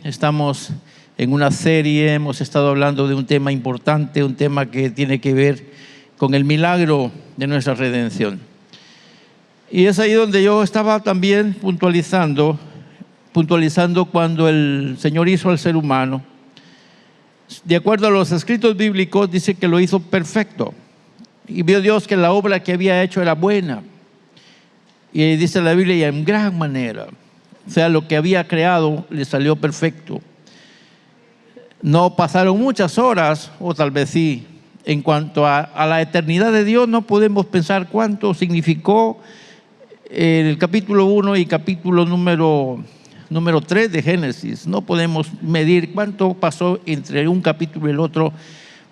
estamos en una serie, hemos estado hablando de un tema importante, un tema que tiene que ver con el milagro de nuestra redención. Y es ahí donde yo estaba también puntualizando cuando el Señor hizo al ser humano. De acuerdo a los escritos bíblicos, dice que lo hizo perfecto. Y vio Dios que la obra que había hecho era buena. Y dice la Biblia, y en gran manera. O sea, lo que había creado le salió perfecto. No pasaron muchas horas, o tal vez sí. En cuanto a la eternidad de Dios, no podemos pensar cuánto significó el capítulo 1 y capítulo número 3 de Génesis. No podemos medir cuánto pasó entre un capítulo y el otro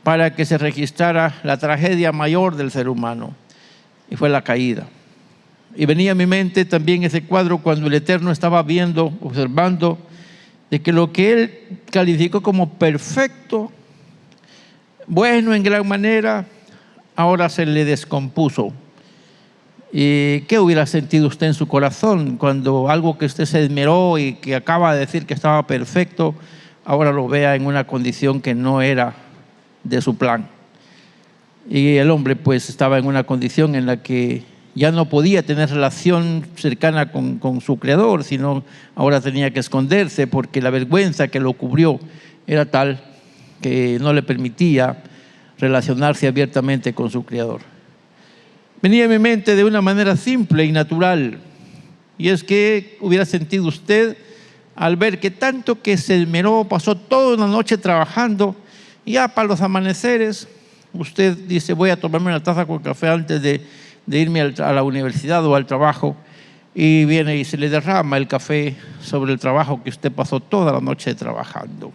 para que se registrara la tragedia mayor del ser humano, y fue la caída. Y venía a mi mente también ese cuadro cuando el Eterno estaba viendo, observando, de que lo que Él calificó como perfecto, bueno en gran manera, ahora se le descompuso. ¿Y qué hubiera sentido usted en su corazón cuando algo que usted se esmeró y que acaba de decir que estaba perfecto, ahora lo vea en una condición que no era de su plan? Y el hombre pues estaba en una condición en la que ya no podía tener relación cercana con su creador, sino ahora tenía que esconderse porque la vergüenza que lo cubrió era tal que no le permitía relacionarse abiertamente con su creador. Venía a mi mente de una manera simple y natural, y es que hubiera sentido usted al ver que tanto que se esmeró, pasó toda una noche trabajando, y ya para los amaneceres usted dice: voy a tomarme una taza con café antes de irme a la universidad o al trabajo, y viene y se le derrama el café sobre el trabajo que usted pasó toda la noche trabajando.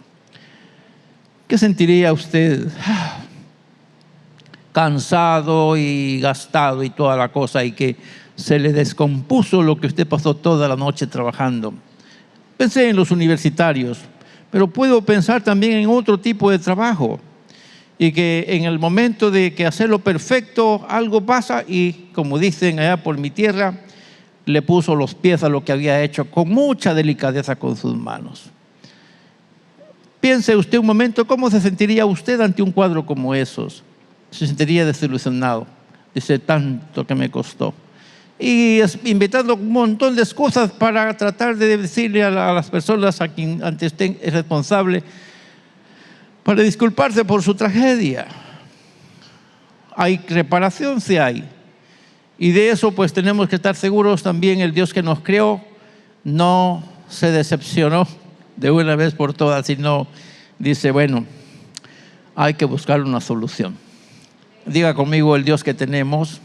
¿Qué sentiría usted? Cansado y gastado y toda la cosa, y que se le descompuso lo que usted pasó toda la noche trabajando. Pensé en los universitarios, pero puedo pensar también en otro tipo de trabajo, y que en el momento de que hacerlo perfecto, algo pasa y, como dicen allá por mi tierra, le puso los pies a lo que había hecho con mucha delicadeza con sus manos. Piense usted un momento, ¿cómo se sentiría usted ante un cuadro como esos? Se sentiría desilusionado. Dice: tanto que me costó. Y inventando un montón de excusas para tratar de decirle a las personas a quien ante usted es responsable, para disculparse por su tragedia. ¿Hay reparación? Sí hay. Y de eso pues tenemos que estar seguros también. El Dios que nos creó no se decepcionó de una vez por todas, sino dice: bueno, hay que buscar una solución. Diga conmigo: el Dios que tenemos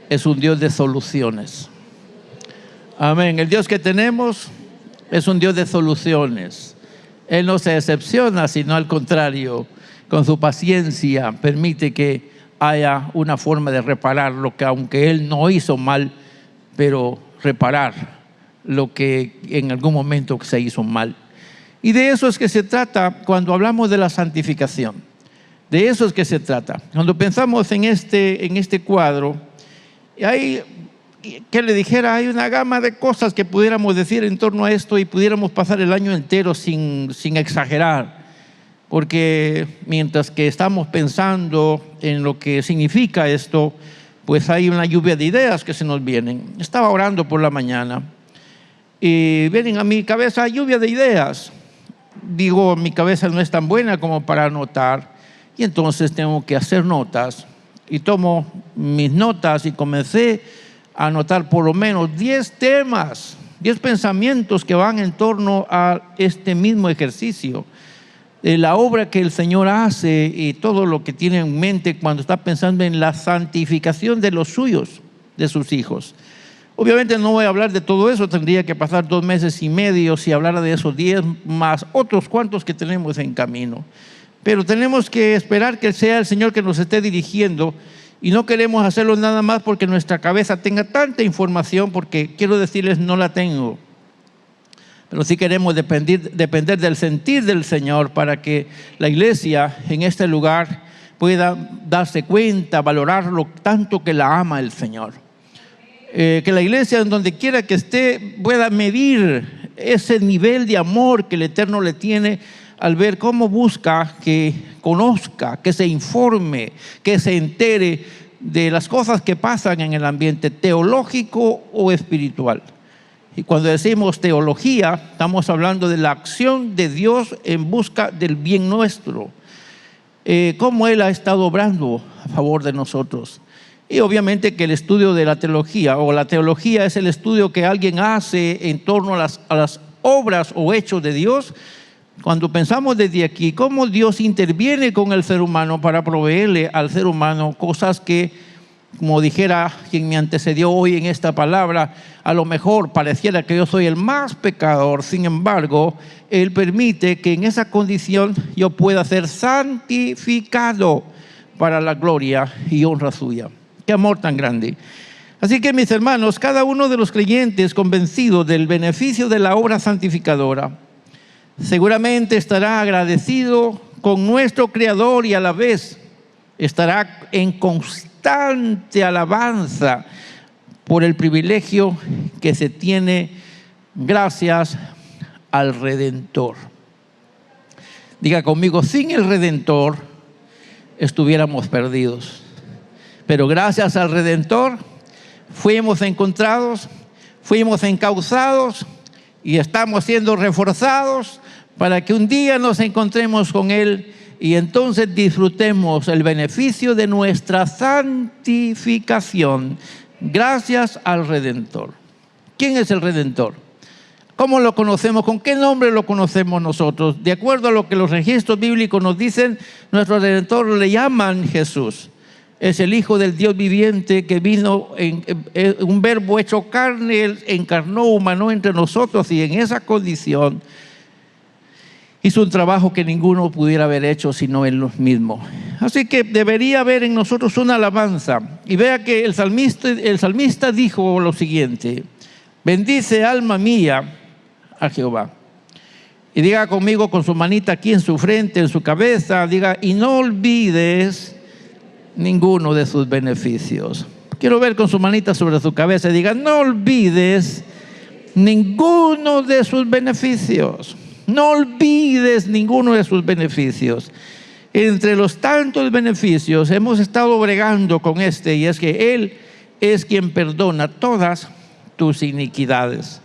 es un Dios de soluciones. Amén. El Dios que tenemos es un Dios de soluciones. Él no se decepciona, sino al contrario, con su paciencia permite que haya una forma de reparar lo que, aunque Él no hizo mal, pero reparar lo que en algún momento se hizo mal. Y de eso es que se trata cuando hablamos de la santificación. De eso es que se trata. Cuando pensamos en este cuadro, hay, que le dijera, hay una gama de cosas que pudiéramos decir en torno a esto, y pudiéramos pasar el año entero sin exagerar, porque mientras que estamos pensando en lo que significa esto, pues hay una lluvia de ideas que se nos vienen. Estaba orando por la mañana y vienen a mi cabeza lluvia de ideas. Digo, mi cabeza no es tan buena como para anotar, y entonces tengo que hacer notas, y tomo mis notas y comencé a anotar por lo menos 10 temas, 10 pensamientos que van en torno a este mismo ejercicio, de la obra que el Señor hace y todo lo que tiene en mente cuando está pensando en la santificación de los suyos, de sus hijos. Obviamente no voy a hablar de todo eso, tendría que pasar 2 meses y medio si hablara de esos 10 más otros cuantos que tenemos en camino. Pero tenemos que esperar que sea el Señor que nos esté dirigiendo, y no queremos hacerlo nada más porque nuestra cabeza tenga tanta información, porque quiero decirles, no la tengo. Pero sí queremos depender del sentir del Señor para que la iglesia en este lugar pueda darse cuenta, valorar lo tanto que la ama el Señor. Que la iglesia, en donde quiera que esté, pueda medir ese nivel de amor que el Eterno le tiene al ver cómo busca que conozca, que se informe, que se entere de las cosas que pasan en el ambiente teológico o espiritual. Y cuando decimos teología, estamos hablando de la acción de Dios en busca del bien nuestro. Cómo Él ha estado obrando a favor de nosotros. Y obviamente que el estudio de la teología, o la teología es el estudio que alguien hace en torno a las obras o hechos de Dios. Cuando pensamos desde aquí, cómo Dios interviene con el ser humano para proveerle al ser humano cosas que, como dijera quien me antecedió hoy en esta palabra, a lo mejor pareciera que yo soy el más pecador. Sin embargo, Él permite que en esa condición yo pueda ser santificado para la gloria y honra suya. ¡Qué amor tan grande! Así que, mis hermanos, cada uno de los creyentes convencidos del beneficio de la obra santificadora seguramente estará agradecido con nuestro Creador y a la vez estará en constante alabanza por el privilegio que se tiene gracias al Redentor. Diga conmigo, sin el Redentor estuviéramos perdidos. Pero gracias al Redentor fuimos encontrados, fuimos encauzados y estamos siendo reforzados para que un día nos encontremos con Él y entonces disfrutemos el beneficio de nuestra santificación gracias al Redentor. ¿Quién es el Redentor? ¿Cómo lo conocemos? ¿Con qué nombre lo conocemos nosotros? De acuerdo a lo que los registros bíblicos nos dicen, nuestro Redentor le llaman Jesús. Es el Hijo del Dios viviente que vino en un verbo hecho carne, Él encarnó, humanó entre nosotros y en esa condición hizo un trabajo que ninguno pudiera haber hecho sino Él mismo. Así que debería haber en nosotros una alabanza. Y vea que el salmista dijo lo siguiente: bendice alma mía a Jehová. Y diga conmigo con su manita aquí en su frente, en su cabeza, diga, y no olvides ninguno de sus beneficios. Quiero ver con su manita sobre su cabeza y diga, no olvides ninguno de sus beneficios. No olvides ninguno de sus beneficios. Entre los tantos beneficios hemos estado bregando con este, y es que Él es quien perdona todas tus iniquidades.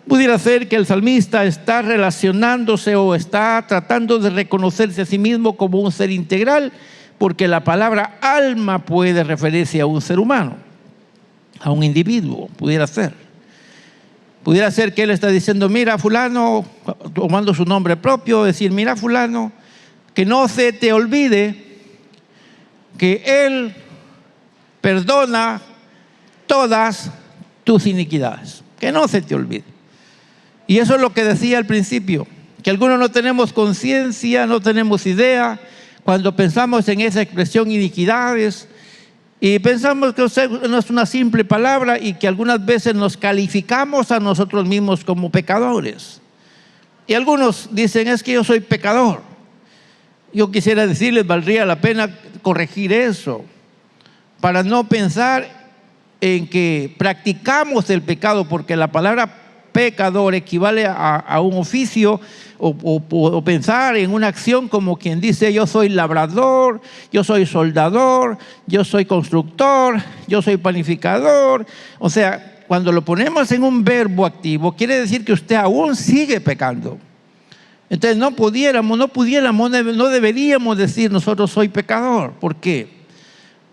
Pudiera ser que el salmista está relacionándose o está tratando de reconocerse a sí mismo como un ser integral, porque la palabra alma puede referirse a un ser humano, a un individuo, pudiera ser. Pudiera ser que él está diciendo, mira fulano, tomando su nombre propio, decir, mira fulano, que no se te olvide que Él perdona todas tus iniquidades. Que no se te olvide. Y eso es lo que decía al principio, que algunos no tenemos conciencia, no tenemos idea, cuando pensamos en esa expresión iniquidades, y pensamos que no es una simple palabra y que algunas veces nos calificamos a nosotros mismos como pecadores. Y algunos dicen, es que yo soy pecador. Yo quisiera decirles, valdría la pena corregir eso, para no pensar en que practicamos el pecado, porque la palabra pecador equivale a un oficio o pensar en una acción como quien dice yo soy labrador, yo soy soldador, yo soy constructor, yo soy panificador. O sea, cuando lo ponemos en un verbo activo, quiere decir que usted aún sigue pecando. Entonces no deberíamos decir nosotros soy pecador. ¿Por qué?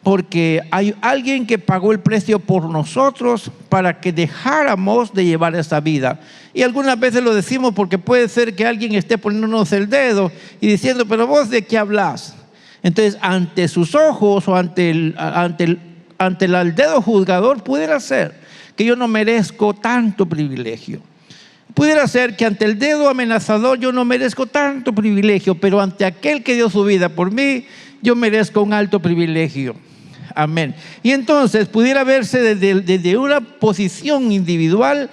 Porque hay alguien que pagó el precio por nosotros para que dejáramos de llevar esa vida. Y algunas veces lo decimos porque puede ser que alguien esté poniéndonos el dedo y diciendo, pero vos ¿de qué hablas? Entonces, ante sus ojos o ante el dedo juzgador, pudiera ser que yo no merezco tanto privilegio. Pudiera ser que ante el dedo amenazador yo no merezco tanto privilegio, pero ante aquel que dio su vida por mí, yo merezco un alto privilegio. Amén. Y entonces pudiera verse desde una posición individual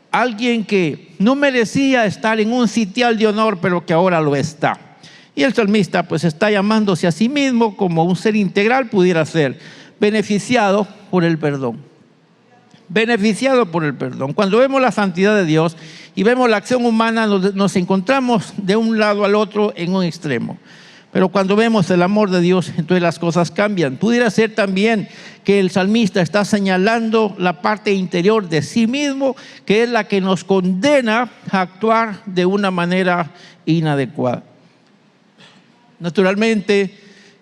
alguien que no merecía estar en un sitial de honor, pero que ahora lo está. Y el salmista pues está llamándose a sí mismo como un ser integral, pudiera ser beneficiado por el perdón. beneficiado por el perdón. Cuando vemos la santidad de Dios y vemos la acción humana, nos encontramos de un lado al otro en un extremo. Pero cuando vemos el amor de Dios, entonces las cosas cambian. Pudiera ser también que el salmista está señalando la parte interior de sí mismo, que es la que nos condena a actuar de una manera inadecuada. Naturalmente,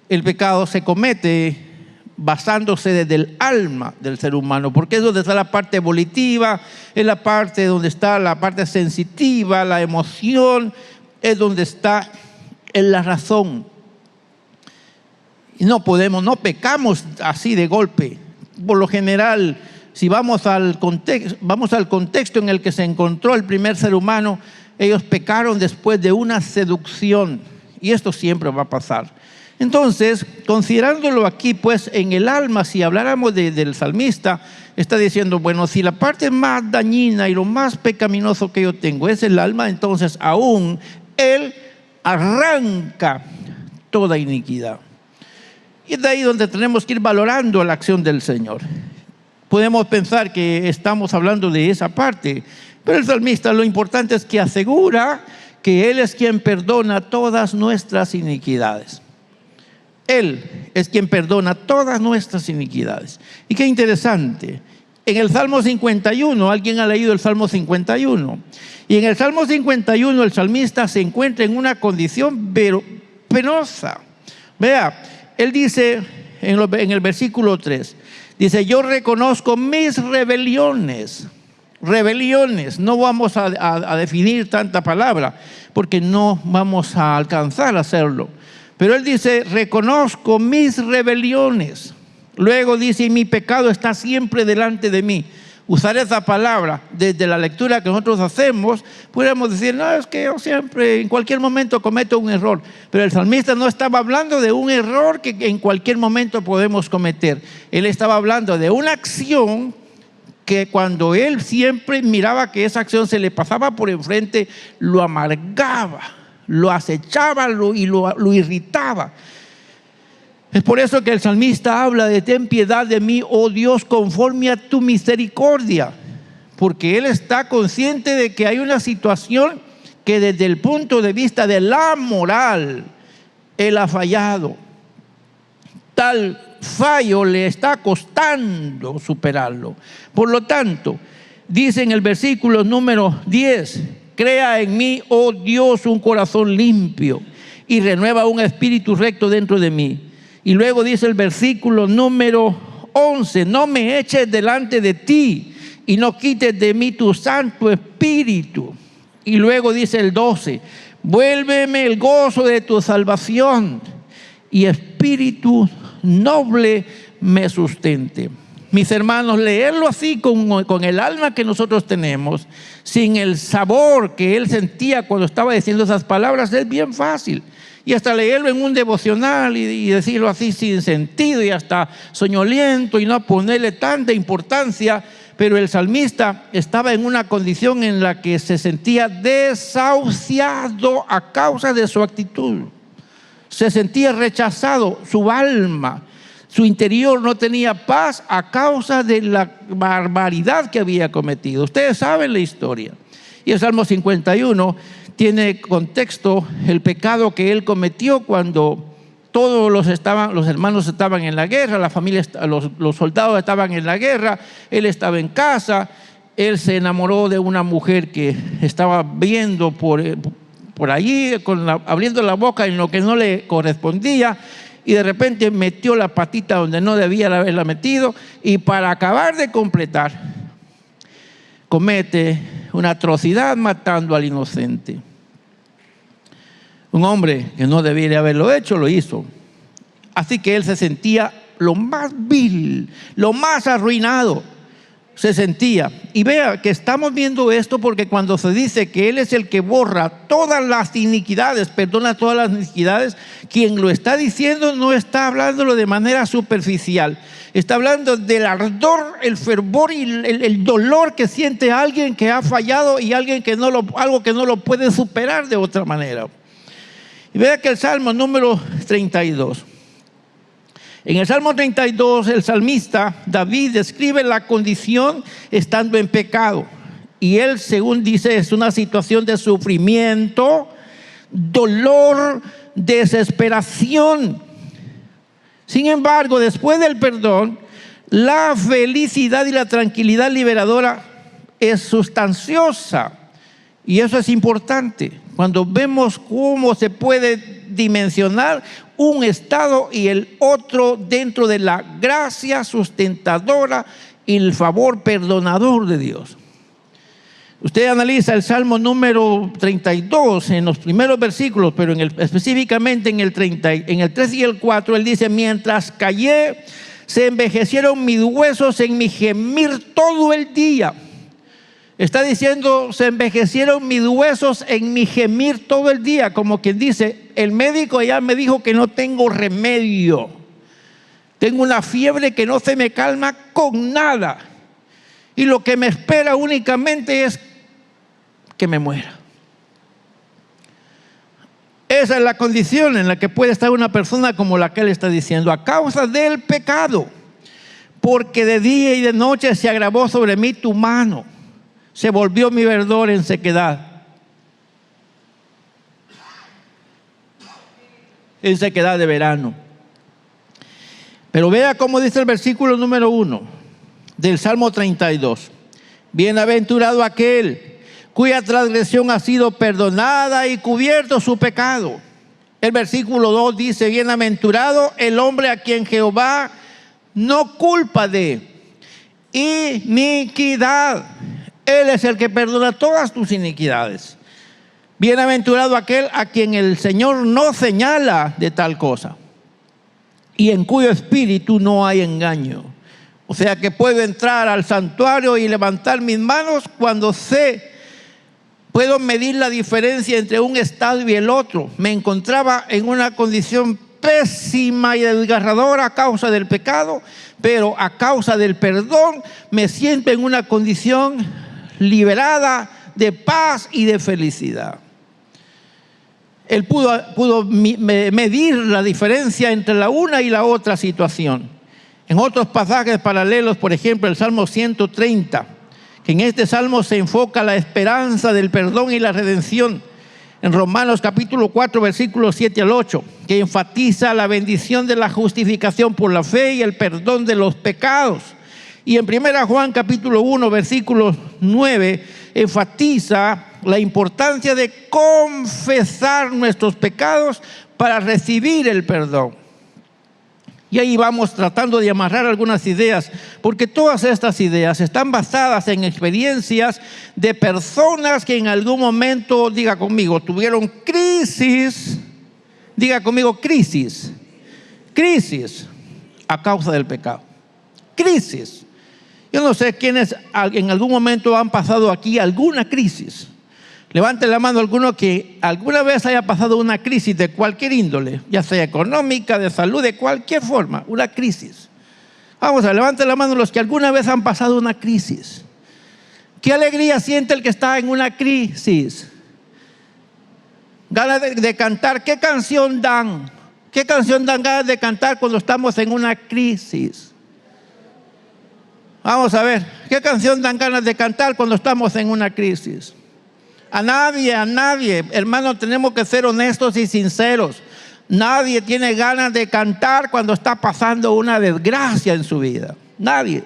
el pecado se comete basándose desde el alma del ser humano, porque es donde está la parte volitiva, es la parte donde está la parte sensitiva, la emoción, es donde está en la razón. Y no pecamos así de golpe. Por lo general, si vamos al contexto en el que se encontró el primer ser humano, ellos pecaron después de una seducción, y esto siempre va a pasar. Entonces, considerándolo aquí, pues, en el alma, si habláramos del salmista, está diciendo, bueno, si la parte más dañina y lo más pecaminoso que yo tengo es el alma, entonces aún Él arranca toda iniquidad. Y es de ahí donde tenemos que ir valorando la acción del Señor. Podemos pensar que estamos hablando de esa parte, pero el salmista lo importante es que asegura que Él es quien perdona todas nuestras iniquidades. Él es quien perdona todas nuestras iniquidades. Y qué interesante, en el Salmo 51, alguien ha leído el Salmo 51, y en el Salmo 51 el salmista se encuentra en una condición penosa. Vea, él dice en el versículo 3, dice, yo reconozco mis rebeliones. Rebeliones, no vamos a definir tanta palabra, porque no vamos a alcanzar a hacerlo. Pero él dice, reconozco mis rebeliones. Luego dice, y mi pecado está siempre delante de mí. Usar esa palabra desde la lectura que nosotros hacemos, pudiéramos decir, no, es que yo siempre, en cualquier momento cometo un error. Pero el salmista no estaba hablando de un error que en cualquier momento podemos cometer. Él estaba hablando de una acción que cuando él siempre miraba que esa acción se le pasaba por enfrente, lo amargaba, lo acechaba y lo irritaba. Es por eso que el salmista habla de ten piedad de mí, oh Dios, conforme a tu misericordia, porque él está consciente de que hay una situación que desde el punto de vista de la moral, él ha fallado. Tal fallo le está costando superarlo. Por lo tanto, dice en el versículo número 10, crea en mí, oh Dios, un corazón limpio y renueva un espíritu recto dentro de mí. Y luego dice el versículo número 11, no me eches delante de ti y no quites de mí tu santo espíritu. Y luego dice el 12, vuélveme el gozo de tu salvación y espíritu noble me sustente. Mis hermanos, leerlo así con el alma que nosotros tenemos, sin el sabor que él sentía cuando estaba diciendo esas palabras, es bien fácil. Y hasta leerlo en un devocional y decirlo así sin sentido y hasta soñoliento y no ponerle tanta importancia. Pero el salmista estaba en una condición en la que se sentía desahuciado a causa de su actitud. Se sentía rechazado, su alma, su interior no tenía paz a causa de la barbaridad que había cometido. Ustedes saben la historia. Y el Salmo 51 tiene contexto el pecado que él cometió cuando todos los hermanos estaban en la guerra, la familia, los soldados estaban en la guerra, él estaba en casa, él se enamoró de una mujer que estaba viendo por allí, abriendo la boca en lo que no le correspondía, y de repente metió la patita donde no debía haberla metido, y para acabar de completar, comete una atrocidad matando al inocente. Un hombre que no debiera haberlo hecho, lo hizo. Así que él se sentía lo más vil, lo más arruinado. Se sentía. Y vea que estamos viendo esto porque cuando se dice que Él es el que borra todas las iniquidades, perdona todas las iniquidades, quien lo está diciendo no está hablándolo de manera superficial. Está hablando del ardor, el fervor y el dolor que siente alguien que ha fallado y alguien que algo que no lo puede superar de otra manera. Y vea que el Salmo número 32. En el Salmo 32, el salmista David describe la condición estando en pecado. Y él, según dice, es una situación de sufrimiento, dolor, desesperación. Sin embargo, después del perdón, la felicidad y la tranquilidad liberadora es sustanciosa. Y eso es importante. Cuando vemos cómo se puede dimensionar un estado y el otro dentro de la gracia sustentadora y el favor perdonador de Dios. Usted analiza el Salmo número 32 en los primeros versículos, pero específicamente en el 3 y el 4, él dice: mientras callé, se envejecieron mis huesos en mi gemir todo el día. Está diciendo, se envejecieron mis huesos en mi gemir todo el día, como quien dice, el médico ya me dijo que no tengo remedio. Tengo una fiebre que no se me calma con nada. Y lo que me espera únicamente es que me muera. Esa es la condición en la que puede estar una persona como la que él está diciendo, a causa del pecado, porque de día y de noche se agravó sobre mí tu mano, se volvió mi verdor en sequedad. En sequedad de verano. Pero vea cómo dice el versículo número 1 del Salmo 32. Bienaventurado aquel cuya transgresión ha sido perdonada y cubierto su pecado. El versículo 2 dice: bienaventurado el hombre a quien Jehová no culpa de iniquidad. Él es el que perdona todas tus iniquidades. Bienaventurado aquel a quien el Señor no señala de tal cosa y en cuyo espíritu no hay engaño. O sea que puedo entrar al santuario y levantar mis manos cuando puedo medir la diferencia entre un estado y el otro. Me encontraba en una condición pésima y desgarradora a causa del pecado, pero a causa del perdón me siento en una condición liberada de paz y de felicidad. Él pudo medir la diferencia entre la una y la otra situación. En otros pasajes paralelos, por ejemplo, el Salmo 130, que en este salmo se enfoca la esperanza del perdón y la redención. En Romanos capítulo 4, versículos 7 al 8, que enfatiza la bendición de la justificación por la fe y el perdón de los pecados. Y en 1 Juan capítulo 1, versículo 9, enfatiza la importancia de confesar nuestros pecados para recibir el perdón. Y ahí vamos tratando de amarrar algunas ideas, porque todas estas ideas están basadas en experiencias de personas que en algún momento, diga conmigo, tuvieron crisis, diga conmigo crisis a causa del pecado. Crisis. Yo no sé quiénes en algún momento han pasado aquí alguna crisis. Levante la mano alguno que alguna vez haya pasado una crisis de cualquier índole, ya sea económica, de salud, de cualquier forma, una crisis. Vamos a levante la mano los que alguna vez han pasado una crisis. ¿Qué alegría siente el que está en una crisis? Ganas de cantar. ¿Qué canción dan? ¿Qué canción dan ganas de cantar cuando estamos en una crisis? Vamos a ver, ¿qué canción dan ganas de cantar cuando estamos en una crisis? A nadie, hermano, tenemos que ser honestos y sinceros. Nadie tiene ganas de cantar cuando está pasando una desgracia en su vida. Nadie.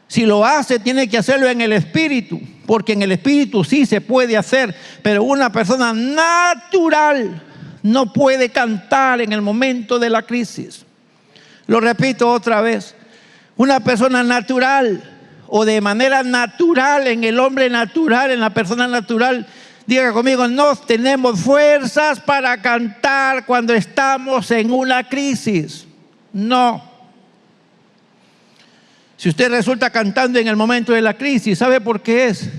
Si lo hace, tiene que hacerlo en el espíritu, porque en el espíritu sí se puede hacer, pero una persona natural no puede cantar en el momento de la crisis. Lo repito otra vez. Una persona natural o de manera natural, en el hombre natural, en la persona natural, diga conmigo, no tenemos fuerzas para cantar cuando estamos en una crisis. No. Si usted resulta cantando en el momento de la crisis, ¿sabe por qué es?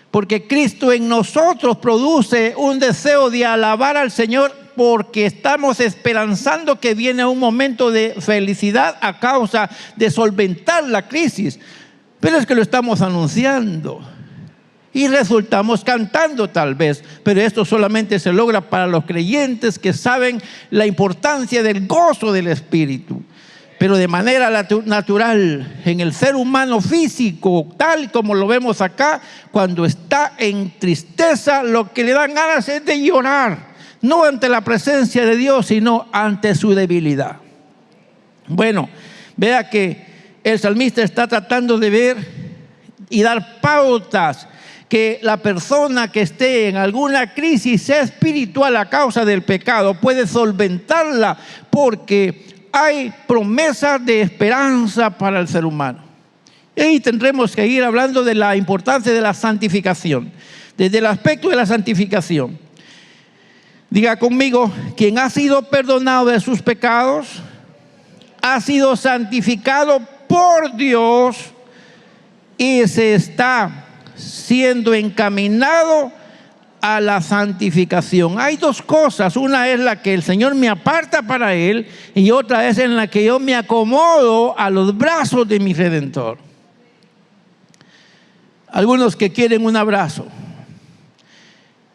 Porque Cristo en nosotros produce un deseo de alabar al Señor, porque estamos esperanzando que viene un momento de felicidad a causa de solventar la crisis. Pero es que lo estamos anunciando. Y resultamos cantando tal vez, pero esto solamente se logra para los creyentes que saben la importancia del gozo del Espíritu. Pero de manera natural, en el ser humano físico, tal como lo vemos acá, cuando está en tristeza, lo que le dan ganas es de llorar, no ante la presencia de Dios, sino ante su debilidad. Bueno, vea que el salmista está tratando de ver y dar pautas que la persona que esté en alguna crisis espiritual a causa del pecado puede solventarla, porque hay promesas de esperanza para el ser humano. Y tendremos que ir hablando de la importancia de la santificación, desde el aspecto de la santificación. Diga conmigo: quien ha sido perdonado de sus pecados, ha sido santificado por Dios y se está siendo encaminado a la santificación. Hay dos cosas: una es la que el Señor me aparta para Él, y otra es en la que yo me acomodo a los brazos de mi Redentor. Algunos que quieren un abrazo,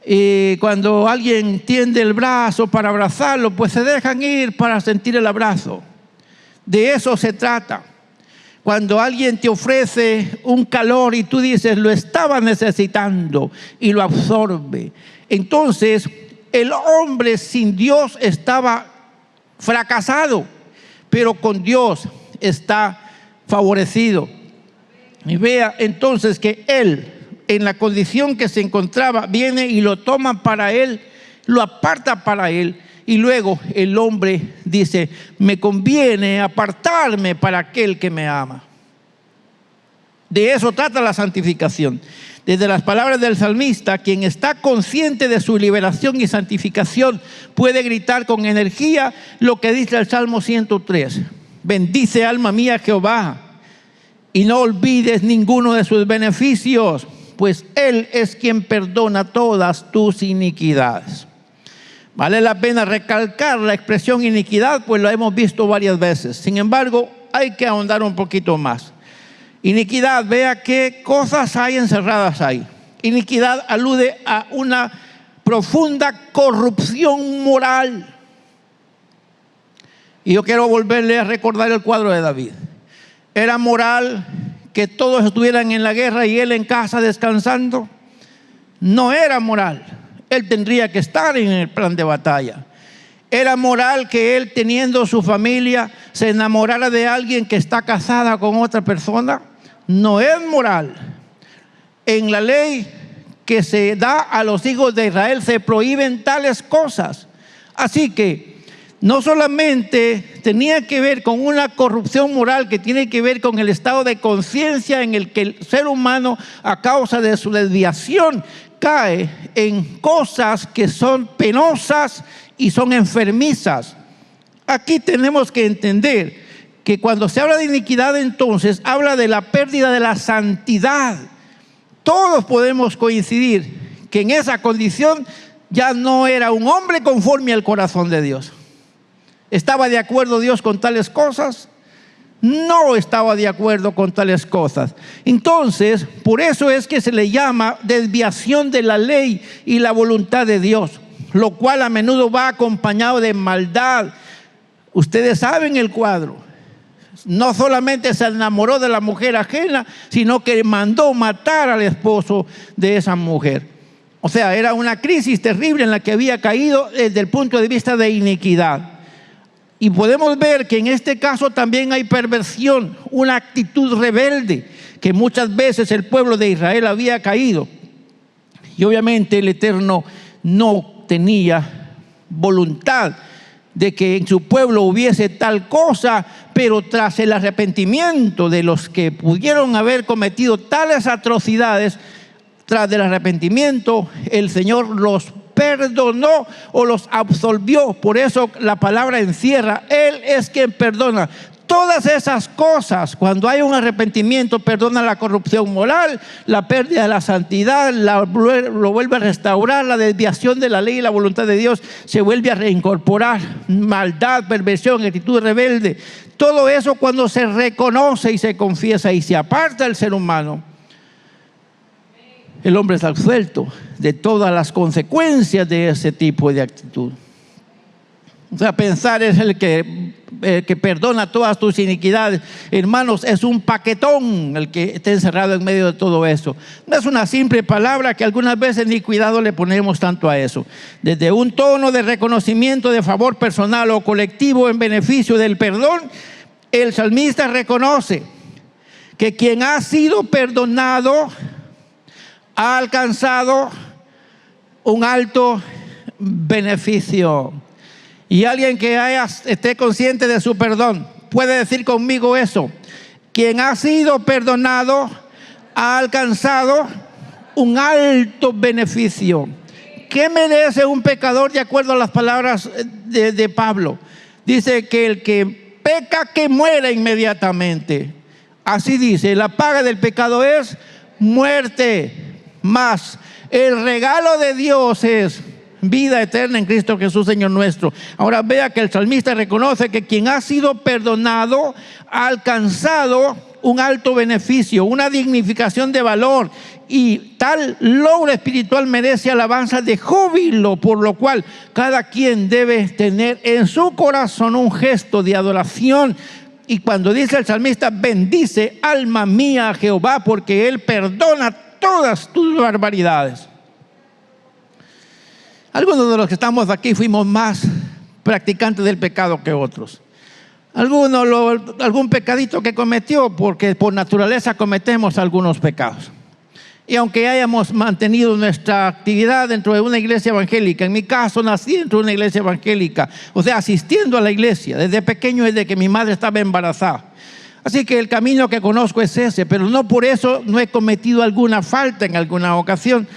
y cuando alguien tiende el brazo para abrazarlo, pues se dejan ir para sentir el abrazo. De eso se trata. Cuando alguien te ofrece un calor y tú dices, lo estaba necesitando, y lo absorbe, entonces el hombre sin Dios estaba fracasado, pero con Dios está favorecido. Y vea entonces que él, en la condición que se encontraba, viene y lo toma para él, lo aparta para él. Y luego el hombre dice, me conviene apartarme para aquel que me ama. De eso trata la santificación. Desde las palabras del salmista, quien está consciente de su liberación y santificación puede gritar con energía lo que dice el Salmo 103. Bendice, alma mía, Jehová, y no olvides ninguno de sus beneficios, pues Él es quien perdona todas tus iniquidades. Vale la pena recalcar la expresión iniquidad, pues lo hemos visto varias veces. Sin embargo, hay que ahondar un poquito más. Iniquidad, vea qué cosas hay encerradas ahí. Iniquidad alude a una profunda corrupción moral. Y yo quiero volverle a recordar el cuadro de David. ¿Era moral que todos estuvieran en la guerra y él en casa descansando? No era moral. Él tendría que estar en el plan de batalla. ¿Era moral que él, teniendo su familia, se enamorara de alguien que está casada con otra persona? No es moral. En la ley que se da a los hijos de Israel se prohíben tales cosas. Así que no solamente tenía que ver con una corrupción moral que tiene que ver con el estado de conciencia en el que el ser humano, a causa de su desviación, cae en cosas que son penosas y son enfermizas. Aquí tenemos que entender que cuando se habla de iniquidad, entonces habla de la pérdida de la santidad. Todos podemos coincidir que en esa condición ya no era un hombre conforme al corazón de Dios. ¿Estaba de acuerdo Dios con tales cosas? No estaba de acuerdo con tales cosas. Entonces, por eso es que se le llama desviación de la ley y la voluntad de Dios, lo cual a menudo va acompañado de maldad. Ustedes saben el cuadro. No solamente se enamoró de la mujer ajena, sino que mandó matar al esposo de esa mujer. O sea, era una crisis terrible en la que había caído desde el punto de vista de iniquidad. Y podemos ver que en este caso también hay perversión, una actitud rebelde que muchas veces el pueblo de Israel había caído. Y obviamente el Eterno no tenía voluntad de que en su pueblo hubiese tal cosa, pero tras el arrepentimiento de los que pudieron haber cometido tales atrocidades, tras el arrepentimiento, el Señor los perdonó o los absolvió. Por eso la palabra encierra, Él es quien perdona. Todas esas cosas, cuando hay un arrepentimiento, perdona la corrupción moral, la pérdida de la santidad, lo vuelve a restaurar, la desviación de la ley y la voluntad de Dios se vuelve a reincorporar, maldad, perversión, actitud rebelde. Todo eso cuando se reconoce y se confiesa y se aparta el ser humano, el hombre es absuelto de todas las consecuencias de ese tipo de actitud. O sea, pensar es el que perdona todas tus iniquidades. Hermanos, es un paquetón el que esté encerrado en medio de todo eso. No es una simple palabra que algunas veces ni cuidado le ponemos tanto a eso. Desde un tono de reconocimiento de favor personal o colectivo en beneficio del perdón, el salmista reconoce que quien ha sido perdonado ha alcanzado un alto beneficio. Y alguien que esté consciente de su perdón puede decir conmigo eso: quien ha sido perdonado ha alcanzado un alto beneficio. ¿Qué merece un pecador de acuerdo a las palabras de Pablo? Dice que el que peca, que muera inmediatamente. Así dice, la paga del pecado es muerte, mas el regalo de Dios es vida eterna en Cristo Jesús, Señor nuestro. Ahora vea que el salmista reconoce que quien ha sido perdonado ha alcanzado un alto beneficio, una dignificación de valor, y tal logro espiritual merece alabanza de júbilo, por lo cual cada quien debe tener en su corazón un gesto de adoración. Y cuando dice el salmista: bendice alma mía a Jehová, porque Él perdona todas tus barbaridades. Algunos de los que estamos aquí fuimos más practicantes del pecado que otros. Algún pecadito que cometió, porque por naturaleza cometemos algunos pecados. Y aunque hayamos mantenido nuestra actividad dentro de una iglesia evangélica, en mi caso nací dentro de una iglesia evangélica, o sea, asistiendo a la iglesia desde pequeño, desde que mi madre estaba embarazada. Así que el camino que conozco es ese, pero no por eso no he cometido alguna falta en alguna ocasión.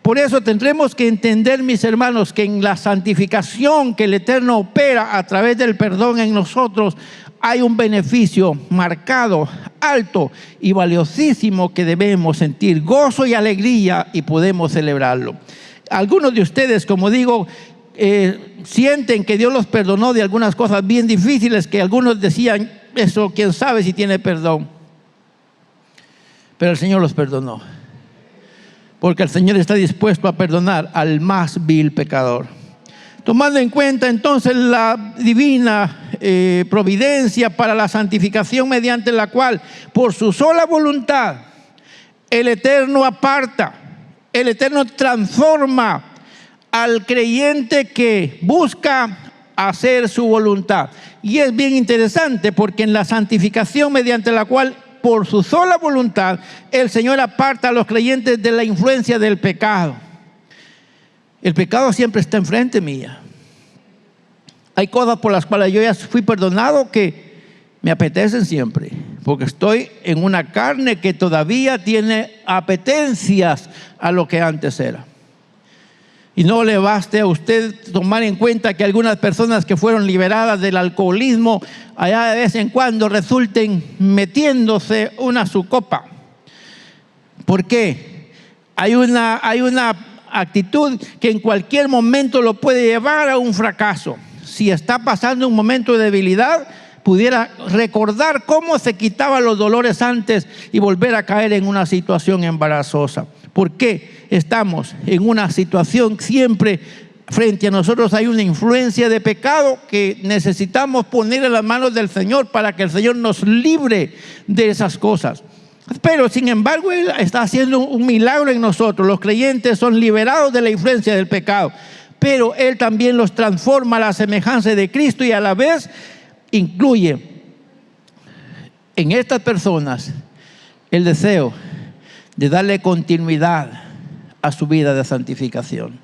Por eso tendremos que entender, mis hermanos, que en la santificación que el Eterno opera a través del perdón en nosotros, hay un beneficio marcado, alto y valiosísimo que debemos sentir gozo y alegría, y podemos celebrarlo. Algunos de ustedes, como digo, sienten que Dios los perdonó de algunas cosas bien difíciles, que algunos decían: eso quién sabe si tiene perdón. Pero el Señor los perdonó, porque el Señor está dispuesto a perdonar al más vil pecador. Tomando en cuenta entonces la divina providencia para la santificación, mediante la cual, por su sola voluntad, el Eterno aparta, el Eterno transforma al creyente que busca hacer su voluntad. Y es bien interesante, porque en la santificación mediante la cual, por su sola voluntad, el Señor aparta a los creyentes de la influencia del pecado. El pecado siempre está enfrente mía. Hay cosas por las cuales yo ya fui perdonado que me apetecen siempre, porque estoy en una carne que todavía tiene apetencias a lo que antes era. Y no le baste a usted tomar en cuenta que algunas personas que fueron liberadas del alcoholismo, allá de vez en cuando resulten metiéndose una su copa. ¿Por qué? Hay una actitud que en cualquier momento lo puede llevar a un fracaso. Si está pasando un momento de debilidad, pudiera recordar cómo se quitaban los dolores antes y volver a caer en una situación embarazosa. ¿Por qué estamos en una situación siempre frente a nosotros? Hay una influencia de pecado que necesitamos poner en las manos del Señor para que el Señor nos libre de esas cosas. Pero sin embargo, Él está haciendo un milagro en nosotros. Los creyentes son liberados de la influencia del pecado, pero Él también los transforma a la semejanza de Cristo, y a la vez incluye en estas personas el deseo de darle continuidad a su vida de santificación.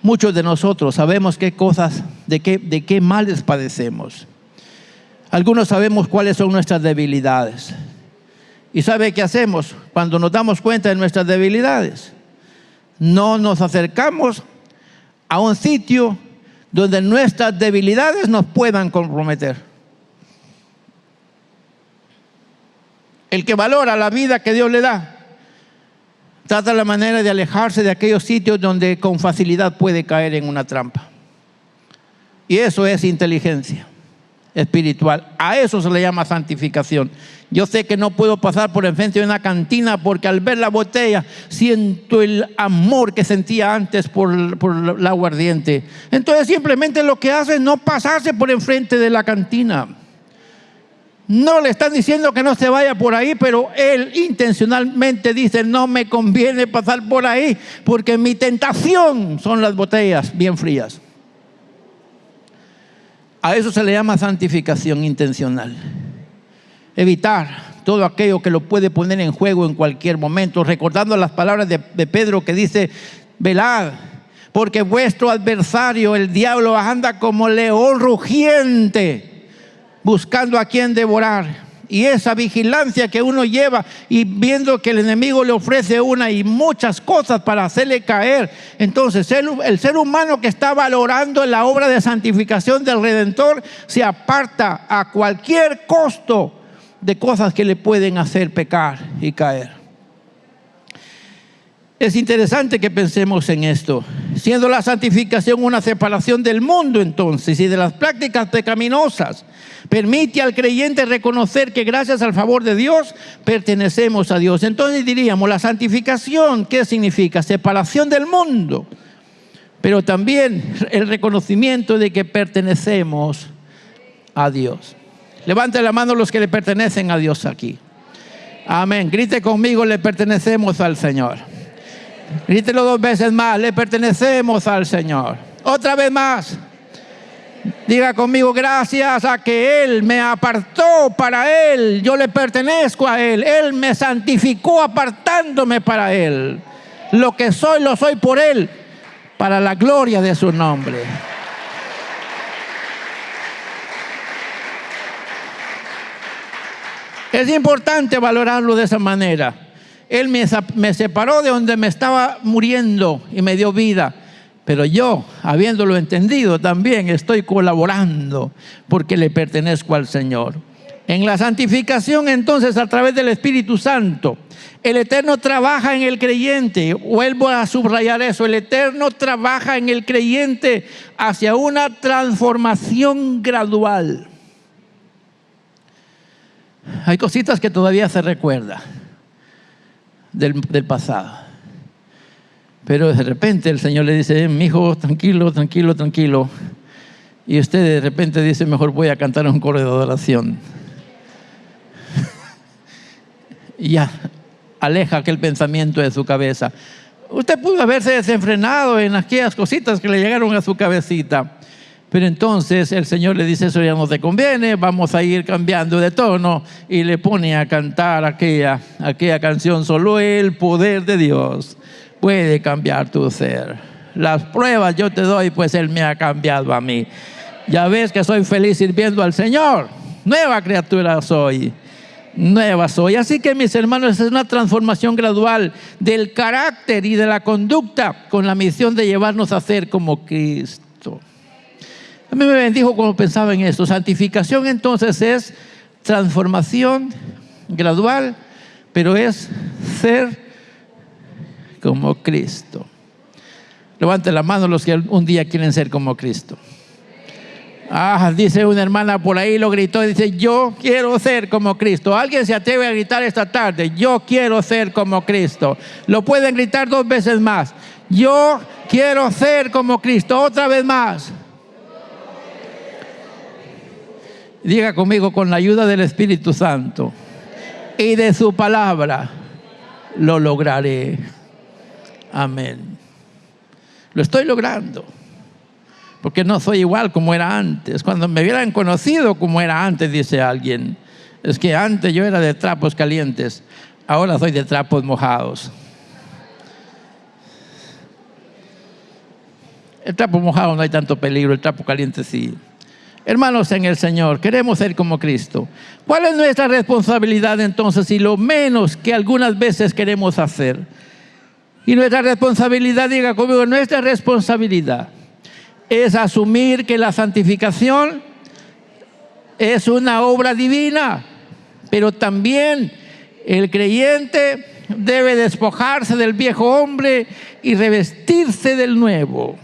Muchos de nosotros sabemos qué cosas, de qué males padecemos. Algunos sabemos cuáles son nuestras debilidades. ¿Y sabe qué hacemos cuando nos damos cuenta de nuestras debilidades? No nos acercamos a un sitio donde nuestras debilidades nos puedan comprometer. El que valora la vida que Dios le da, trata la manera de alejarse de aquellos sitios donde con facilidad puede caer en una trampa. Y eso es inteligencia. espiritual. A eso se le llama santificación. Yo sé que no puedo pasar por enfrente de una cantina porque al ver la botella siento el amor que sentía antes por el aguardiente. Entonces simplemente lo que hace es no pasarse por enfrente de la cantina. No le están diciendo que no se vaya por ahí, pero él intencionalmente dice: no me conviene pasar por ahí porque mi tentación son las botellas bien frías. A eso se le llama santificación intencional. Evitar todo aquello que lo puede poner en juego en cualquier momento, recordando las palabras de Pedro que dice: velad, porque vuestro adversario, el diablo, anda como león rugiente, buscando a quien devorar. Y esa vigilancia que uno lleva y viendo que el enemigo le ofrece una y muchas cosas para hacerle caer, entonces el ser humano que está valorando la obra de santificación del Redentor se aparta a cualquier costo de cosas que le pueden hacer pecar y caer. Es interesante que pensemos en esto. Siendo la santificación una separación del mundo entonces y de las prácticas pecaminosas, permite al creyente reconocer que gracias al favor de Dios pertenecemos a Dios. Entonces diríamos, la santificación, ¿qué significa? Separación del mundo, pero también el reconocimiento de que pertenecemos a Dios. Levante la mano los que le pertenecen a Dios aquí. Amén. Grite conmigo: le pertenecemos al Señor. Grítelo 2 veces más: le pertenecemos al Señor. Otra vez más. Diga conmigo: gracias a que Él me apartó para Él, yo le pertenezco a Él. Él me santificó apartándome para Él. Lo que soy, lo soy por Él, para la gloria de su nombre. Es importante valorarlo de esa manera. Él me separó de donde me estaba muriendo y me dio vida. Pero yo, habiéndolo entendido, también estoy colaborando porque le pertenezco al Señor. En la santificación, entonces, a través del Espíritu Santo, el Eterno trabaja en el creyente. Vuelvo a subrayar eso: el Eterno trabaja en el creyente hacia una transformación gradual. Hay cositas que todavía se recuerda del pasado, pero de repente el Señor le dice: mi hijo, tranquilo, tranquilo, tranquilo. Y usted de repente dice: mejor voy a cantar un coro de adoración. Y ya aleja aquel pensamiento de su cabeza. Usted pudo haberse desenfrenado en aquellas cositas que le llegaron a su cabecita, pero entonces el Señor le dice: eso ya no te conviene, vamos a ir cambiando de tono, y le pone a cantar aquella canción: solo el poder de Dios puede cambiar tu ser. Las pruebas yo te doy, pues Él me ha cambiado a mí. Ya ves que soy feliz sirviendo al Señor. Nueva criatura soy. Nueva soy. Así que, mis hermanos, es una transformación gradual del carácter y de la conducta con la misión de llevarnos a ser como Cristo. A mí me bendijo cuando pensaba en esto. Santificación entonces es transformación gradual, pero es ser como Cristo. Levante la mano los que un día quieren ser como Cristo. Dice una hermana por ahí, lo gritó y dice: yo quiero ser como Cristo. ¿Alguien se atreve a gritar esta tarde: yo quiero ser como Cristo? Lo pueden gritar 2 veces más: yo quiero ser como Cristo. Otra vez más. Diga conmigo: con la ayuda del Espíritu Santo y de su palabra lo lograré. Amén. Lo estoy logrando, porque no soy igual como era antes. Cuando me hubieran conocido como era antes, dice alguien, es que antes yo era de trapos calientes, ahora soy de trapos mojados. El trapo mojado no hay tanto peligro, el trapo caliente sí. Hermanos en el Señor, queremos ser como Cristo. ¿Cuál es nuestra responsabilidad entonces, y lo menos que algunas veces queremos hacer? Y nuestra responsabilidad, diga conmigo, nuestra responsabilidad es asumir que la santificación es una obra divina, pero también el creyente debe despojarse del viejo hombre y revestirse del nuevo.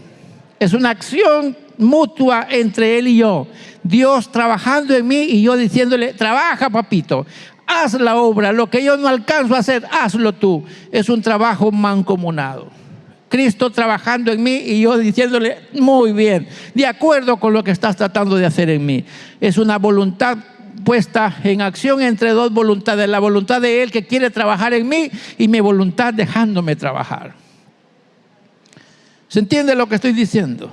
Es una acción mutua entre Él y yo. Dios trabajando en mí y yo diciéndole, trabaja, papito, haz la obra, lo que yo no alcanzo a hacer, hazlo tú. Es un trabajo mancomunado. Cristo trabajando en mí y yo diciéndole, muy bien, de acuerdo con lo que estás tratando de hacer en mí. Es una voluntad puesta en acción entre dos voluntades, la voluntad de Él que quiere trabajar en mí y mi voluntad dejándome trabajar. ¿Se entiende lo que estoy diciendo?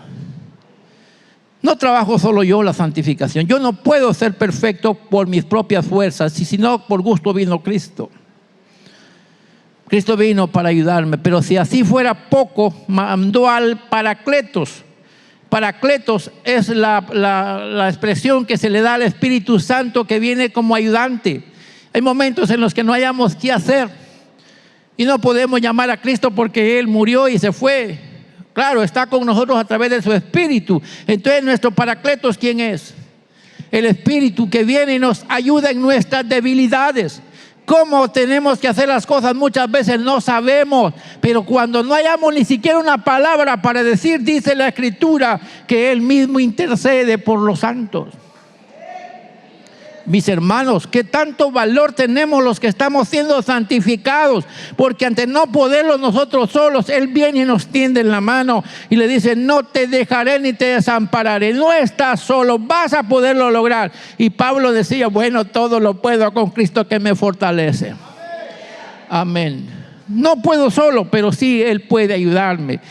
No trabajo solo yo la santificación. Yo no puedo ser perfecto por mis propias fuerzas, sino por gusto vino Cristo. Cristo vino para ayudarme, pero si así fuera poco, mandó al Paracletos. Paracletos es la expresión que se le da al Espíritu Santo que viene como ayudante. Hay momentos en los que no hayamos qué hacer y no podemos llamar a Cristo porque Él murió y se fue. Claro, está con nosotros a través de su Espíritu. Entonces, nuestro Paracletos, ¿quién es? El Espíritu que viene y nos ayuda en nuestras debilidades. ¿Cómo tenemos que hacer las cosas? Muchas veces no sabemos, pero cuando no hayamos ni siquiera una palabra para decir, dice la Escritura, que Él mismo intercede por los santos. Mis hermanos, ¿qué tanto valor tenemos los que estamos siendo santificados? Porque ante no poderlo nosotros solos, Él viene y nos tiende la mano y le dice, no te dejaré ni te desampararé. No estás solo, vas a poderlo lograr. Y Pablo decía, bueno, todo lo puedo con Cristo que me fortalece. Amén. No puedo solo, pero sí Él puede ayudarme.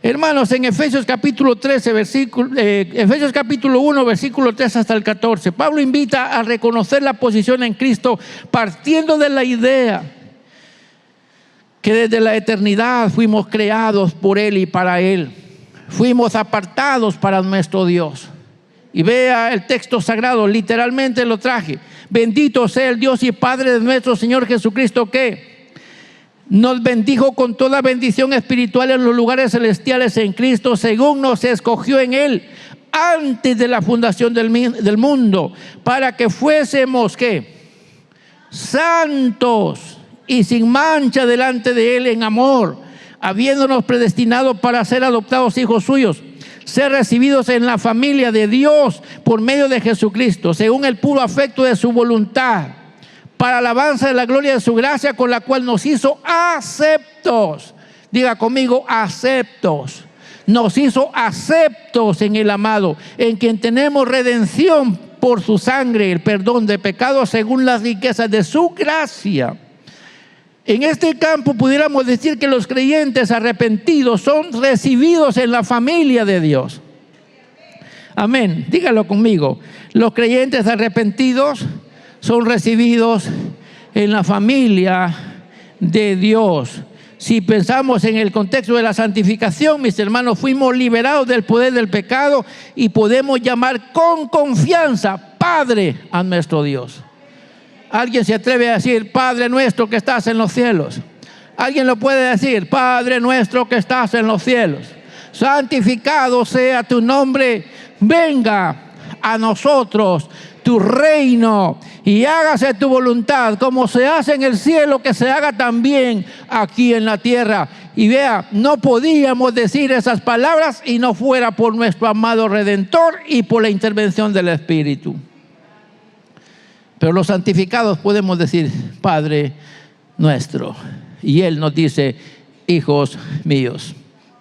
Hermanos, en Efesios capítulo 13, Efesios capítulo 1, versículo 3 hasta el 14, Pablo invita a reconocer la posición en Cristo partiendo de la idea que desde la eternidad fuimos creados por Él y para Él. Fuimos apartados para nuestro Dios. Y vea el texto sagrado, literalmente lo traje. Bendito sea el Dios y Padre de nuestro Señor Jesucristo, que nos bendijo con toda bendición espiritual en los lugares celestiales en Cristo, según nos escogió en Él antes de la fundación del mundo, para que fuésemos, ¿qué? Santos y sin mancha delante de Él en amor, habiéndonos predestinado para ser adoptados hijos suyos, ser recibidos en la familia de Dios por medio de Jesucristo, según el puro afecto de su voluntad, para alabanza de la gloria de su gracia, con la cual nos hizo aceptos. Diga conmigo, aceptos. Nos hizo aceptos en el amado, en quien tenemos redención por su sangre, el perdón de pecados según las riquezas de su gracia. En este campo pudiéramos decir que los creyentes arrepentidos son recibidos en la familia de Dios. Amén. Dígalo conmigo. Los creyentes arrepentidos son recibidos en la familia de Dios. Si pensamos en el contexto de la santificación, mis hermanos, fuimos liberados del poder del pecado y podemos llamar con confianza Padre a nuestro Dios. ¿Alguien se atreve a decir, Padre nuestro que estás en los cielos? ¿Alguien lo puede decir? Padre nuestro que estás en los cielos, santificado sea tu nombre, venga a nosotros tu reino y hágase tu voluntad, como se hace en el cielo, que se haga también aquí en la tierra. Y vea, no podíamos decir esas palabras y no fuera por nuestro amado Redentor y por la intervención del Espíritu. Pero los santificados podemos decir, Padre nuestro. Y Él nos dice, hijos míos.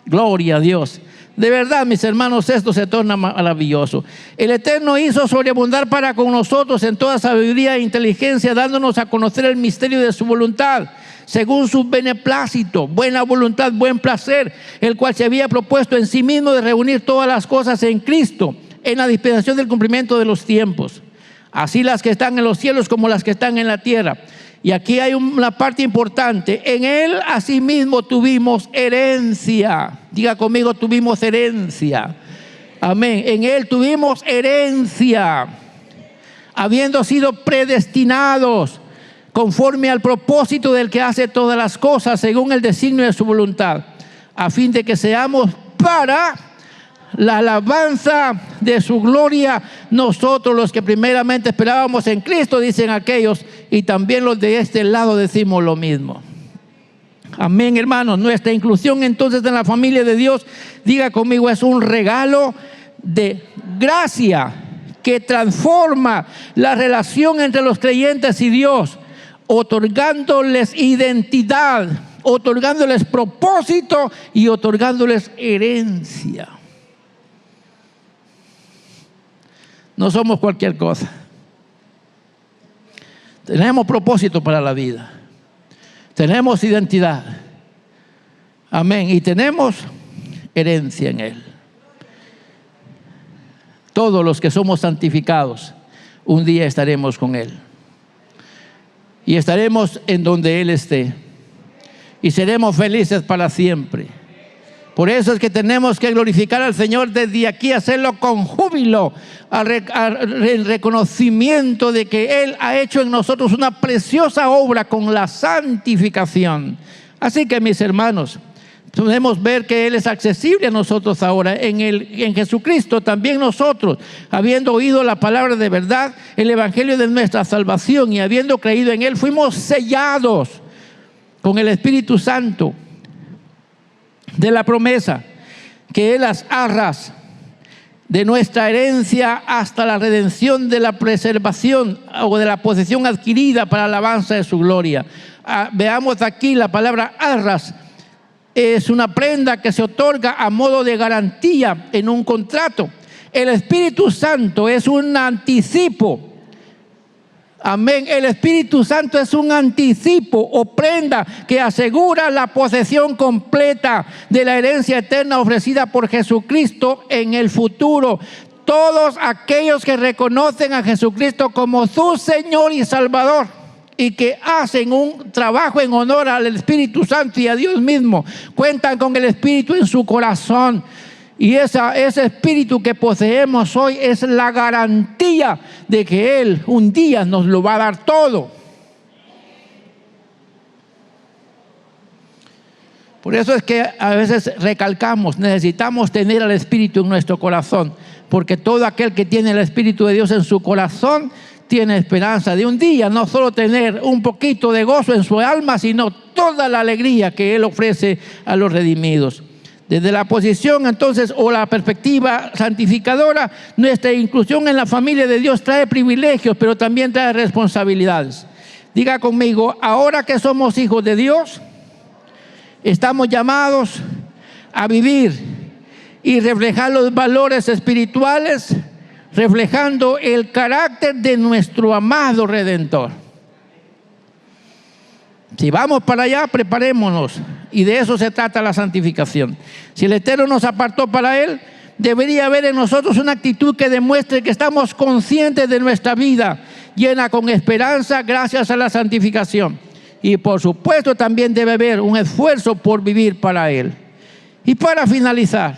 Gloria a Dios. De verdad, mis hermanos, esto se torna maravilloso. El Eterno hizo sobreabundar para con nosotros en toda sabiduría e inteligencia, dándonos a conocer el misterio de su voluntad, según su beneplácito, buena voluntad, buen placer, el cual se había propuesto en sí mismo de reunir todas las cosas en Cristo, en la dispensación del cumplimiento de los tiempos, así las que están en los cielos como las que están en la tierra. Y aquí hay una parte importante. En Él asimismo tuvimos herencia. Diga conmigo, tuvimos herencia. Amén. En Él tuvimos herencia, habiendo sido predestinados conforme al propósito del que hace todas las cosas según el designio de su voluntad, a fin de que seamos para la alabanza de su gloria, nosotros los que primeramente esperábamos en Cristo, dicen aquellos, y también los de este lado decimos lo mismo. Amén, hermanos. Nuestra inclusión entonces en la familia de Dios, diga conmigo, es un regalo de gracia que transforma la relación entre los creyentes y Dios, otorgándoles identidad, otorgándoles propósito y otorgándoles herencia. No somos cualquier cosa. Tenemos propósito para la vida. Tenemos identidad. Amén. Y tenemos herencia en Él. Todos los que somos santificados, un día estaremos con Él. Y estaremos en donde Él esté. Y seremos felices para siempre. Por eso es que tenemos que glorificar al Señor desde aquí, hacerlo con júbilo, el reconocimiento de que Él ha hecho en nosotros una preciosa obra con la santificación. Así que, mis hermanos, podemos ver que Él es accesible a nosotros ahora. En Jesucristo también nosotros, habiendo oído la palabra de verdad, el evangelio de nuestra salvación, y habiendo creído en Él, fuimos sellados con el Espíritu Santo de la promesa, que es las arras de nuestra herencia hasta la redención de la preservación o de la posesión adquirida para alabanza de su gloria. Veamos aquí la palabra arras. Es una prenda que se otorga a modo de garantía en un contrato. El Espíritu Santo es un anticipo. Amén. El Espíritu Santo es un anticipo o prenda que asegura la posesión completa de la herencia eterna ofrecida por Jesucristo en el futuro. Todos aquellos que reconocen a Jesucristo como su Señor y Salvador y que hacen un trabajo en honor al Espíritu Santo y a Dios mismo, cuentan con el Espíritu en su corazón. Y ese espíritu que poseemos hoy es la garantía de que Él un día nos lo va a dar todo. Por eso es que a veces recalcamos, necesitamos tener al Espíritu en nuestro corazón, porque todo aquel que tiene el Espíritu de Dios en su corazón tiene esperanza de un día no solo tener un poquito de gozo en su alma, sino toda la alegría que Él ofrece a los redimidos. Desde la posición entonces o la perspectiva santificadora, nuestra inclusión en la familia de Dios trae privilegios, pero también trae responsabilidades. Diga conmigo, ahora que somos hijos de Dios, estamos llamados a vivir y reflejar los valores espirituales, reflejando el carácter de nuestro amado Redentor. Si vamos para allá, preparémonos. Y de eso se trata la santificación. Si el Eterno nos apartó para Él, debería haber en nosotros una actitud que demuestre que estamos conscientes de nuestra vida llena con esperanza gracias a la santificación. Y por supuesto también debe haber un esfuerzo por vivir para Él. Y para finalizar,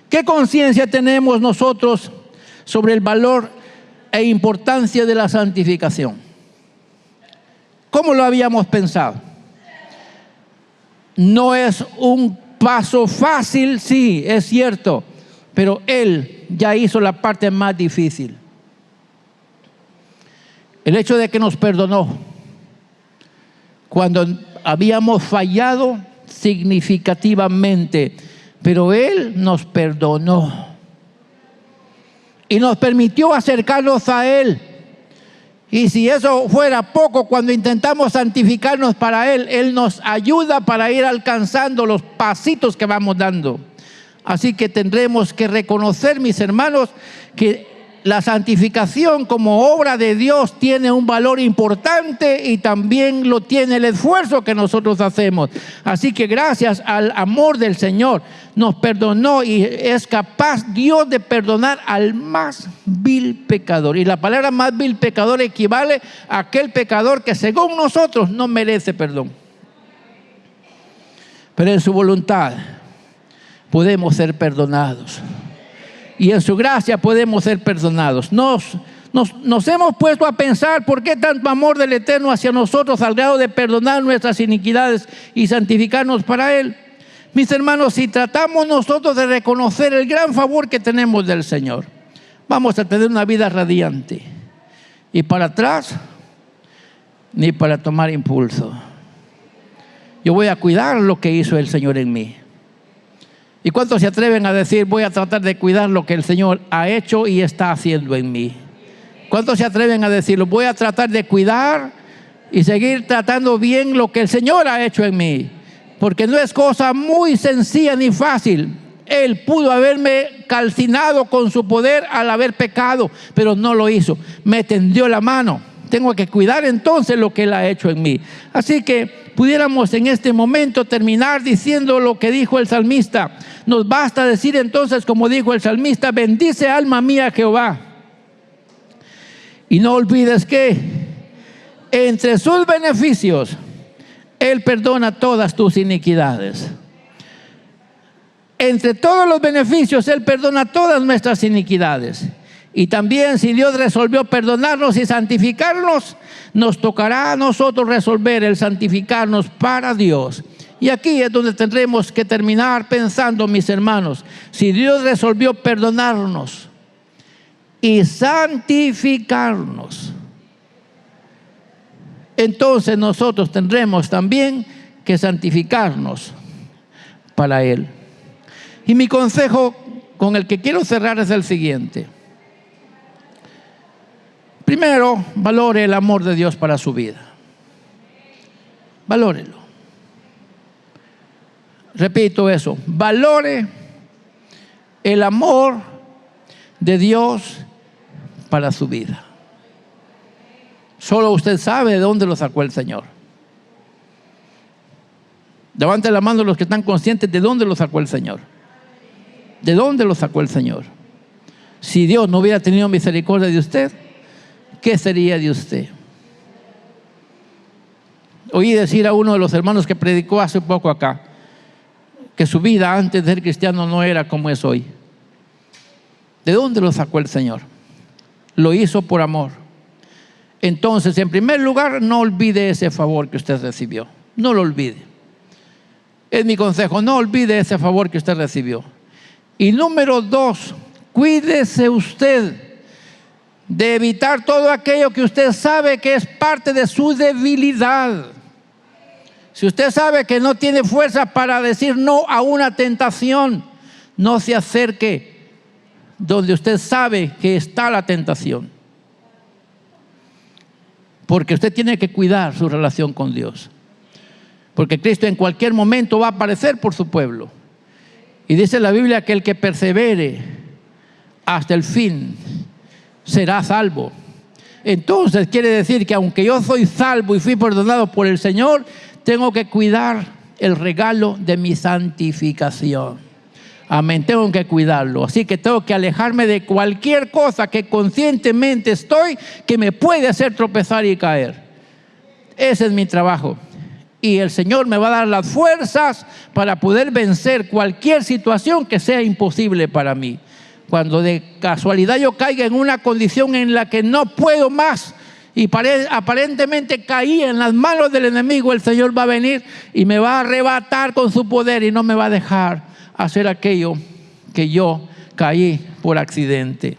¿qué conciencia tenemos nosotros sobre el valor e importancia de la santificación? ¿Cómo lo habíamos pensado? No es un paso fácil, sí, es cierto, pero Él ya hizo la parte más difícil. El hecho de que nos perdonó cuando habíamos fallado significativamente, pero Él nos perdonó y nos permitió acercarnos a Él. Y si eso fuera poco, cuando intentamos santificarnos para Él, Él nos ayuda para ir alcanzando los pasitos que vamos dando. Así que tendremos que reconocer, mis hermanos, que la santificación como obra de Dios tiene un valor importante y también lo tiene el esfuerzo que nosotros hacemos. Así que gracias al amor del Señor nos perdonó y es capaz Dios de perdonar al más vil pecador. Y la palabra más vil pecador equivale a aquel pecador que según nosotros no merece perdón. Pero en su voluntad podemos ser perdonados. Y en su gracia podemos ser perdonados. Nos hemos puesto a pensar por qué tanto amor del Eterno hacia nosotros al grado de perdonar nuestras iniquidades y santificarnos para Él. Mis hermanos, si tratamos nosotros de reconocer el gran favor que tenemos del Señor, vamos a tener una vida radiante. Y para atrás, ni para tomar impulso. Yo voy a cuidar lo que hizo el Señor en mí. ¿Y cuántos se atreven a decir, voy a tratar de cuidar lo que el Señor ha hecho y está haciendo en mí? ¿Cuántos se atreven a decirlo? Voy a tratar de cuidar y seguir tratando bien lo que el Señor ha hecho en mí. Porque no es cosa muy sencilla ni fácil. Él pudo haberme calcinado con su poder al haber pecado, pero no lo hizo. Me tendió la mano. Tengo que cuidar entonces lo que Él ha hecho en mí. Así que pudiéramos en este momento terminar diciendo lo que dijo el salmista. Nos basta decir entonces, como dijo el salmista, bendice alma mía Jehová. Y no olvides que entre sus beneficios, Él perdona todas tus iniquidades. Entre todos los beneficios, Él perdona todas nuestras iniquidades. Y también si Dios resolvió perdonarnos y santificarnos, nos tocará a nosotros resolver el santificarnos para Dios. Y aquí es donde tendremos que terminar pensando, mis hermanos, si Dios resolvió perdonarnos y santificarnos, entonces nosotros tendremos también que santificarnos para Él. Y mi consejo con el que quiero cerrar es el siguiente. Primero, valore el amor de Dios para su vida. Valórelo. Repito eso, valore el amor de Dios para su vida. Solo usted sabe de dónde lo sacó el Señor. Levante la mano los que están conscientes de dónde lo sacó el Señor. ¿De dónde lo sacó el Señor? Si Dios no hubiera tenido misericordia de usted, ¿qué sería de usted? Oí decir a uno de los hermanos que predicó hace poco acá, que su vida antes de ser cristiano no era como es hoy. ¿De dónde lo sacó el Señor? Lo hizo por amor. Entonces, en primer lugar, no olvide ese favor que usted recibió. No lo olvide. Es mi consejo, no olvide ese favor que usted recibió. Y número 2, cuídese usted de evitar todo aquello que usted sabe que es parte de su debilidad. Si usted sabe que no tiene fuerza para decir no a una tentación, no se acerque donde usted sabe que está la tentación. Porque usted tiene que cuidar su relación con Dios. Porque Cristo en cualquier momento va a aparecer por su pueblo. Y dice la Biblia que el que persevere hasta el fin será salvo. Entonces quiere decir que aunque yo soy salvo y fui perdonado por el Señor, tengo que cuidar el regalo de mi santificación. Amén, tengo que cuidarlo. Así que tengo que alejarme de cualquier cosa que conscientemente estoy que me puede hacer tropezar y caer. Ese es mi trabajo. Y el Señor me va a dar las fuerzas para poder vencer cualquier situación que sea imposible para mí. Cuando de casualidad yo caiga en una condición en la que no puedo más y aparentemente caí en las manos del enemigo, el Señor va a venir y me va a arrebatar con su poder y no me va a dejar hacer aquello que yo caí por accidente.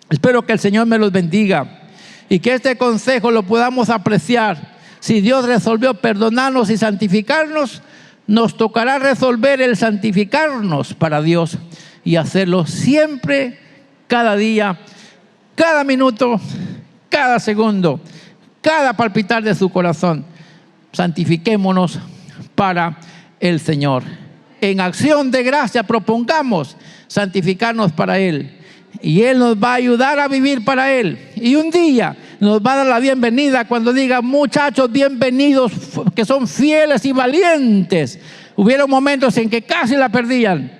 Espero que el Señor me los bendiga y que este consejo lo podamos apreciar. Si Dios resolvió perdonarnos y santificarnos, nos tocará resolver el santificarnos para Dios y hacerlo siempre, cada día, cada minuto, cada segundo, cada palpitar de su corazón. Santifiquémonos para el Señor. En acción de gracia propongamos santificarnos para Él. Y Él nos va a ayudar a vivir para Él. Y un día nos va a dar la bienvenida cuando diga: muchachos, bienvenidos, que son fieles y valientes. Hubieron momentos en que casi la perdían,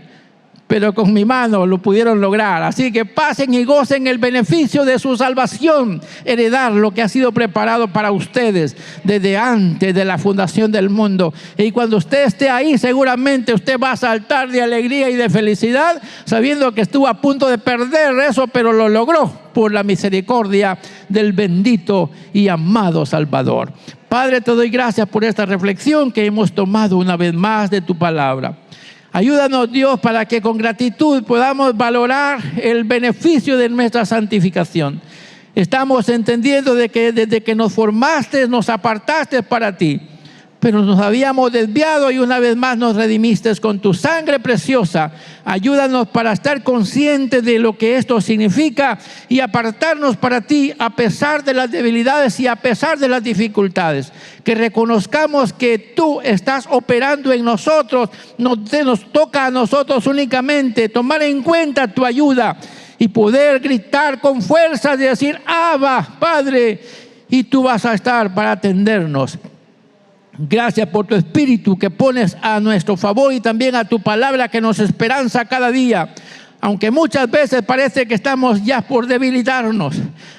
pero con mi mano lo pudieron lograr. Así que pasen y gocen el beneficio de su salvación, heredar lo que ha sido preparado para ustedes desde antes de la fundación del mundo. Y cuando usted esté ahí, seguramente usted va a saltar de alegría y de felicidad, sabiendo que estuvo a punto de perder eso, pero lo logró por la misericordia del bendito y amado Salvador. Padre, te doy gracias por esta reflexión que hemos tomado una vez más de tu palabra. Ayúdanos, Dios, para que con gratitud podamos valorar el beneficio de nuestra santificación. Estamos entendiendo de que desde que nos formaste, nos apartaste para ti. pero nos habíamos desviado y una vez más nos redimiste con tu sangre preciosa. Ayúdanos para estar conscientes de lo que esto significa y apartarnos para ti a pesar de las debilidades y a pesar de las dificultades. Que reconozcamos que tú estás operando en nosotros. Nos toca a nosotros únicamente tomar en cuenta tu ayuda y poder gritar con fuerza y decir: Abba, Padre, y tú vas a estar para atendernos. Gracias por tu Espíritu que pones a nuestro favor y también a tu palabra que nos esperanza cada día. Aunque muchas veces parece que estamos ya por debilitarnos,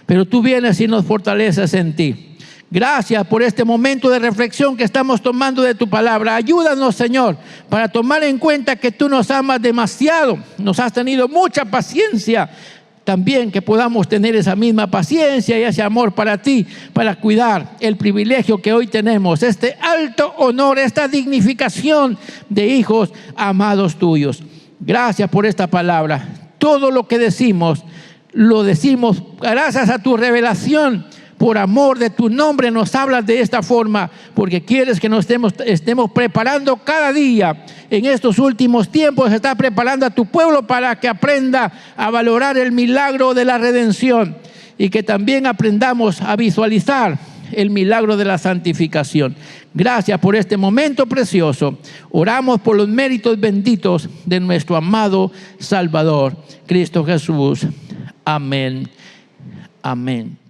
pero tú vienes y nos fortaleces en ti. Gracias por este momento de reflexión que estamos tomando de tu palabra. Ayúdanos, Señor, para tomar en cuenta que tú nos amas demasiado. Nos has tenido mucha paciencia. También que podamos tener esa misma paciencia y ese amor para ti, para cuidar el privilegio que hoy tenemos, este alto honor, esta dignificación de hijos amados tuyos. Gracias por esta palabra. Todo lo que decimos, lo decimos gracias a tu revelación. Por amor de tu nombre nos hablas de esta forma, porque quieres que nos estemos preparando cada día. En estos últimos tiempos estás preparando a tu pueblo para que aprenda a valorar el milagro de la redención y que también aprendamos a visualizar el milagro de la santificación. Gracias por este momento precioso. Oramos por los méritos benditos de nuestro amado Salvador, Cristo Jesús. Amén. Amén.